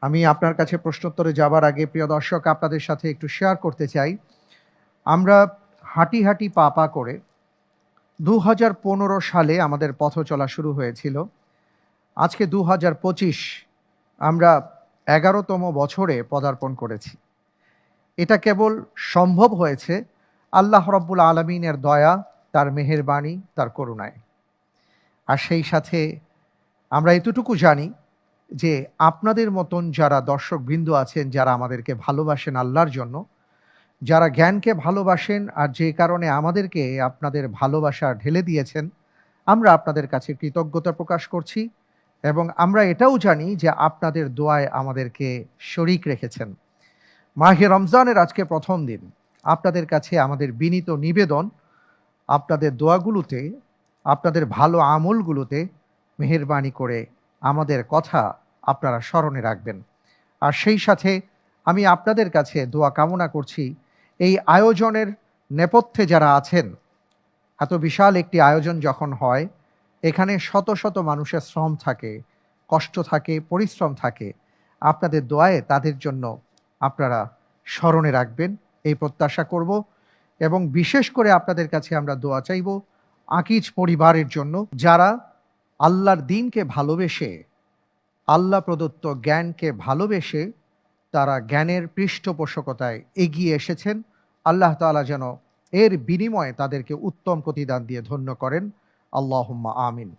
আমি আপনার কাছে প্রশ্নোত্তরে যাবার আগে প্রিয় দর্শক আপনাদের সাথে একটু শেয়ার করতে চাই। আমরা হাঁটি পা করে ২০১৫ সালে আমাদের পথ চলা শুরু হয়েছিল। আজকে ২০২৫ আমরা ১১তম বছরে পদার্পণ করেছি। এটা কেবল সম্ভব হয়েছে আল্লাহ রাব্বুল আলামিনের দয়া, তার মেহেরবানি, তার করুণায়। আর সেই সাথে আমরা এতটুকু জানি যে আপনাদের মতন যারা দর্শকবৃন্দ আছেন, যারা আমাদেরকে ভালোবাসেন আল্লাহর জন্য, যারা জ্ঞানকে ভালোবাসেন আর যে কারণে আমাদেরকে আপনাদের ভালোবাসা ঢেলে দিয়েছেন, আমরা আপনাদের কাছে কৃতজ্ঞতা প্রকাশ করছি এবং আমরা এটাও জানি যে আপনাদের দোয়ায় আমাদেরকে শরিক রেখেছেন। মাহে রমজানের আজকে ১ম দিন। আপনাদের কাছে আমাদের বিনীত নিবেদন, আপনাদের দোয়াগুলোতে, আপনাদের ভালো আমলগুলোতে মেহেরবানি করে আমাদের কথা আপনারা স্মরণে রাখবেন। আর সেই সাথে আমি আপনাদের কাছে দোয়া কামনা করছি, এই আয়োজনের নেপথ্যে যারা আছেন, এত বিশাল একটি আয়োজন যখন হয়, এখানে শত মানুষের শ্রম থাকে, কষ্ট থাকে, পরিশ্রম থাকে। আপনাদের দোয়ায় তাদের জন্য আপনারা স্মরণে রাখবেন, এই প্রত্যাশা করব এবং বিশেষ করে আপনাদের কাছে আমরা দোয়া চাইব আকিজ পরিবারের জন্য, যারা আল্লাহর দ্বীনকে ভালোবেসে, আল্লাহ প্রদত্ত জ্ঞানকে ভালোবেসে তারা জ্ঞানের পৃষ্ঠপোষকতায় এগিয়ে এসেছেন। আল্লাহ তাআলা যেন এর বিনিময়ে তাদেরকে উত্তম প্রতিদান দিয়ে ধন্য করেন। আল্লাহুম্মা আমিন।